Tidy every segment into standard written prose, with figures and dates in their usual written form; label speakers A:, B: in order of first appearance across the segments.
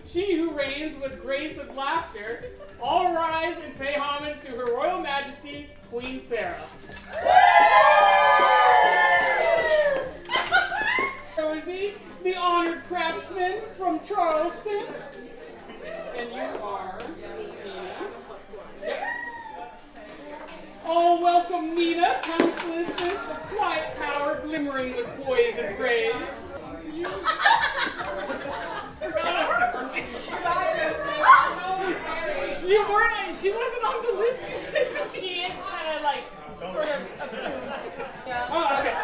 A: She who reigns with grace and laughter, all rise and pay homage to Her Royal Majesty, Queen Sarah. Rosie, the honored craftsman from Charleston. And you are Nina. All welcome Nina, counseless of quiet power, glimmering with poise and praise. You weren't, she wasn't on the list you said, but
B: she is kind of like, sort of assumed. Yeah.
A: Oh, okay.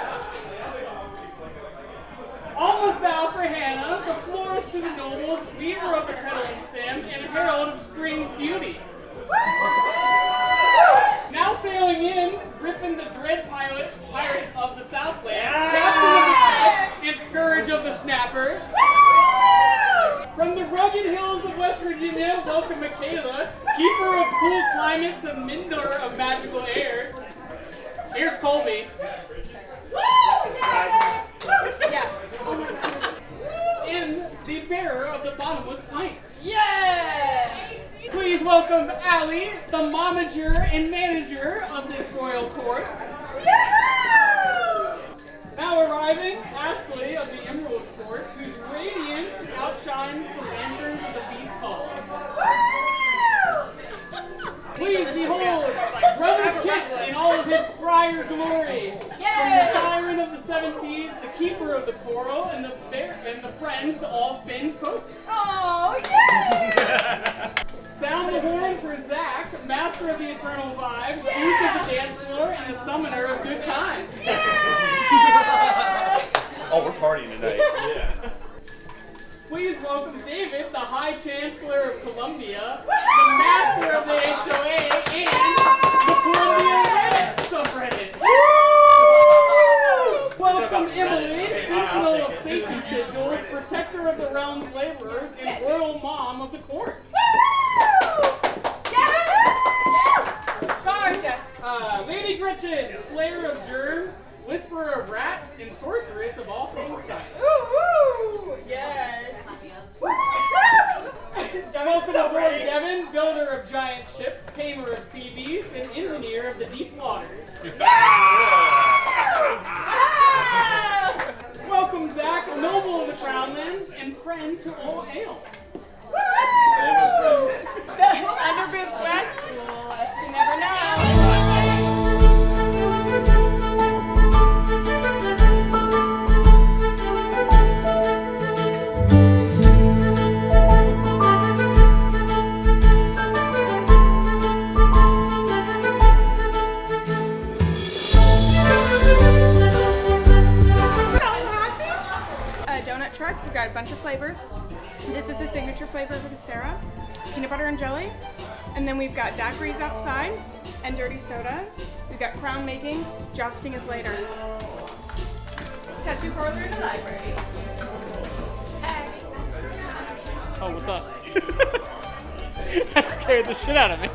A: Almost thou for Hannah, the florist to the nobles, weaver of a treadling stem, and herald of spring's beauty. Now sailing in, Griffin the dread pirate of the Southland, captain of the Crest, and scourge of the Snapper. From the rugged hills of West Virginia, welcome Michaela, keeper of cool climates and mender of magical airs. Here's Colby.
B: Yes.
A: And the bearer of the bottomless pints.
B: Yay!
A: Please welcome Allie, the momager and manager of this royal court. Now arriving, Ashley of the Emerald Court, whose radiance outshines the lanterns of the feast hall. Please behold, Brother Kit in all of his friar glory. From the siren of the seven seas, the keeper of the coral, and the friends to all Finn folk.
B: Oh, yay!
A: Sound the horn for Zach, master of the eternal vibes, stooge of the dance floor, and a summoner of good times.
C: Oh, we're partying tonight. Yeah.
A: Please welcome David, the High Chancellor of Columbia, the master of the HOA, and the Columbia subreddit. Welcome Emily, sentinel of safety vigils, protector of the realm's laborers, and royal mom of the court.
B: Gorgeous.
A: Lady Gretchen, slayer of germs, whisperer of rats, and sorceress of all things science.
B: Ooh, yes.
A: Welcome aboard Devin, builder of giant ships, tamer of sea beasts, and engineer of the deep waters. Welcome Zach, noble of the Crownlands, and friend to all ale.
B: Underboob sweat? You never know. Donut truck. We've got a bunch of flavors. This is the signature flavor for the Sarah, peanut butter and jelly. And then we've got daiquiris outside and dirty sodas. We've got crown making. Jousting is later. Tattoo parlor in the library. Hey.
A: Oh, what's up? That scared the shit out of me.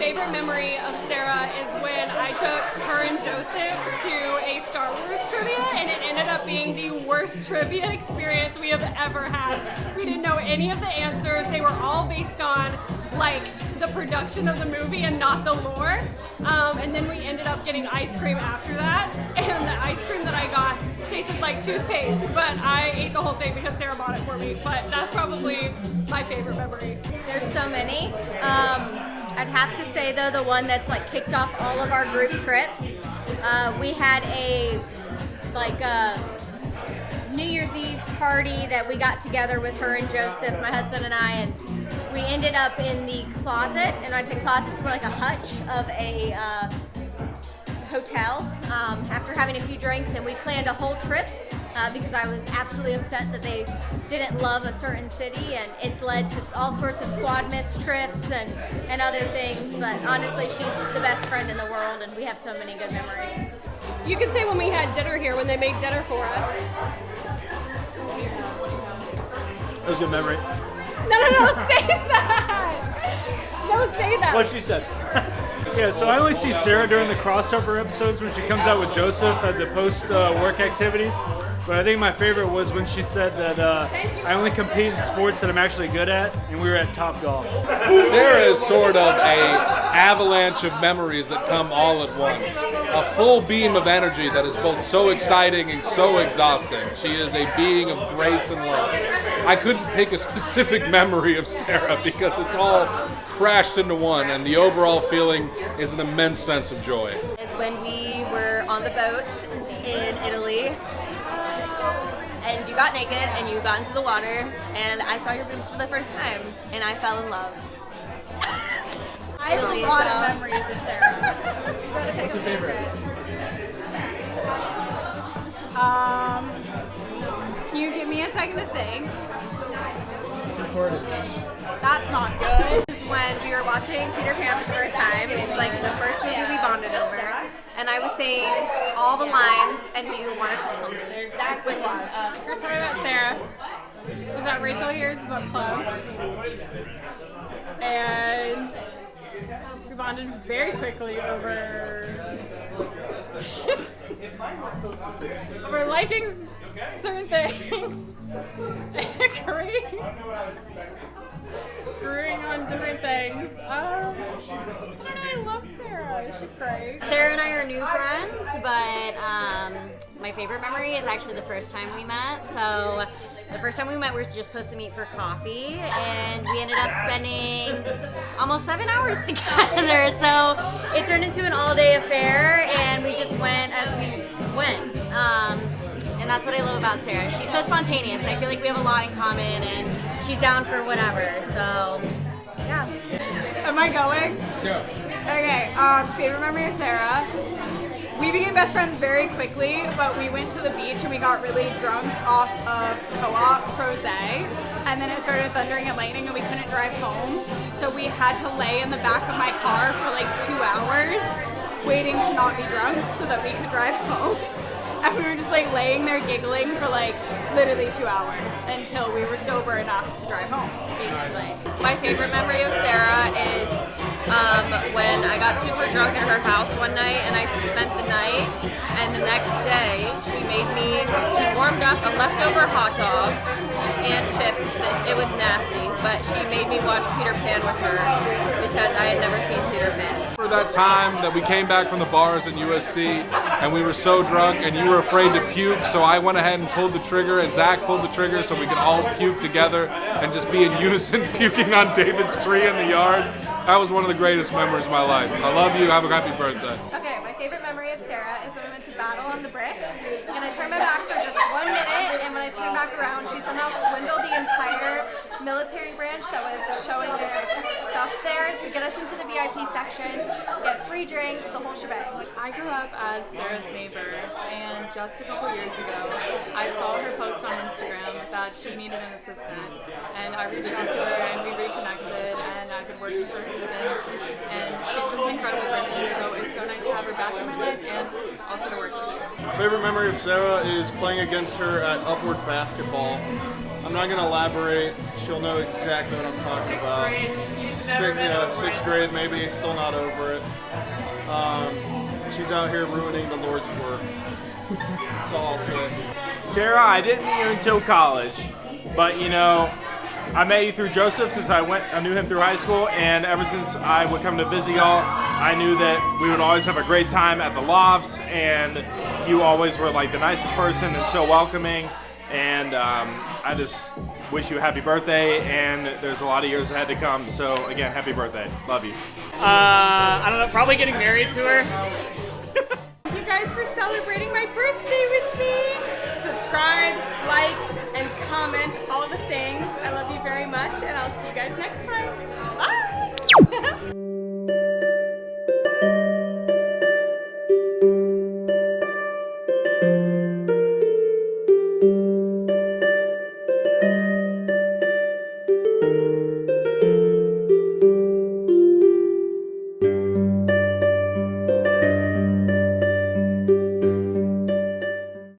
D: favorite memory of Sarah is when I took her and Joseph to a Star Wars trivia, and it ended up being the worst trivia experience we have ever had. We didn't know any of the answers. They were all based on like the production of the movie and not the lore. And then we ended up getting ice cream after that, and the ice cream that I got tasted like toothpaste, but I ate the whole thing because Sarah bought it for me. But that's probably my favorite memory.
E: There's so many. I'd have to say though, the one that's like kicked off all of our group trips. We had a New Year's Eve party that we got together with her and Joseph, my husband and I, and we ended up in the closet. And when I say closet, it's more like a hutch of a hotel after having a few drinks, and we planned a whole trip because I was absolutely upset that they didn't love a certain city, and it's led to all sorts of squad miss trips and other things. But honestly, she's the best friend in the world, and we have so many good memories.
D: You could say when we had dinner here, when they made dinner for us.
C: That was a good memory.
D: No, say that! No, say that!
C: What she said.
F: Yeah, so I only see Sarah during the crossover episodes when she comes out with Joseph at the post-work activities. But I think my favorite was when she said that I only compete in sports that I'm actually good at, and we were at Top Golf.
G: Sarah is sort of a avalanche of memories that come all at once. A full beam of energy that is both so exciting and so exhausting. She is a being of grace and love. I couldn't pick a specific memory of Sarah because it's all crashed into one, and the overall feeling is an immense sense of joy.
H: Is when we were on the boat in Italy, and you got naked and you got into the water, and I saw your boobs for the first time, and I fell in love.
E: I have a lot of memories of Sarah.
C: What's your favorite?
B: Can you give me a second to think?
C: It's recorded.
B: That's not good.
E: This is when we were watching Peter Pan for the first time. It was like the first movie we bonded over. And I was saying all the lines, and you wanted to kill me. With love.
D: First time I met Sarah was at Rachel Here's book club, and we bonded very quickly over liking certain things, agreeing on different things. I don't know, I love Sarah. She's great.
I: Sarah and I are new friends, but my favorite memory is actually the first time we met. So the first time we met, we were just supposed to meet for coffee, and we ended up spending almost 7 hours together. So it turned into an all-day affair, and we just went as we went. And that's what I love about Sarah. She's so spontaneous. I feel like we have a lot in common, and she's down for whatever. So, yeah.
B: Am I going?
C: Yeah.
B: Okay, favorite memory of Sarah. We became best friends very quickly, but we went to the beach and we got really drunk off of Co-op Rosé, and then it started thundering and lightning and we couldn't drive home, so we had to lay in the back of my car for like 2 hours waiting to not be drunk so that we could drive home. And we were just like laying there giggling for like literally 2 hours until we were sober enough to drive home, basically.
D: My favorite memory of Sarah is when I got super drunk at her house one night and I spent the night, and the next day she warmed up a leftover hot dog and chips. It was nasty, but she made me watch Peter Pan with her because I had never seen Peter Pan.
G: For that time that we came back from the bars in USC and we were so drunk and you were afraid to puke, so I went ahead and pulled the trigger, and Zach pulled the trigger so we could all puke together and just be in unison puking on David's tree in the yard. That was one of the greatest memories of my life. I love you. Have a happy birthday.
E: Okay, my favorite memory of Sarah is when we went to battle on the bricks, and I turned my back for just 1 minute, and when I turned back around, she somehow swindled the entire military branch that was showing their stuff there to get us into the VIP section, get free drinks, the whole shebang.
D: I grew up as Sarah's neighbor, and just a couple years ago, I saw her post on Instagram that she needed an assistant, and I reached out to her and we reconnected, and I've been working for her since, and she's just an incredible person, so it's so nice to have her back in my life and also to work with her.
C: My favorite memory of Sarah is playing against her at Upward Basketball. I'm not going to elaborate. She'll know exactly what I'm talking about. Sixth grade, maybe. Still not over it. She's out here ruining the Lord's work. That's all I'll say.
J: Sarah, I didn't meet you until college, but you know, I met you through Joseph since I knew him through high school, and ever since I would come to visit y'all, I knew that we would always have a great time at the lofts, and you always were like the nicest person and so welcoming, and I just wish you a happy birthday, and there's a lot of years ahead to come, so again, happy birthday. Love you.
A: I don't know, probably getting married to her.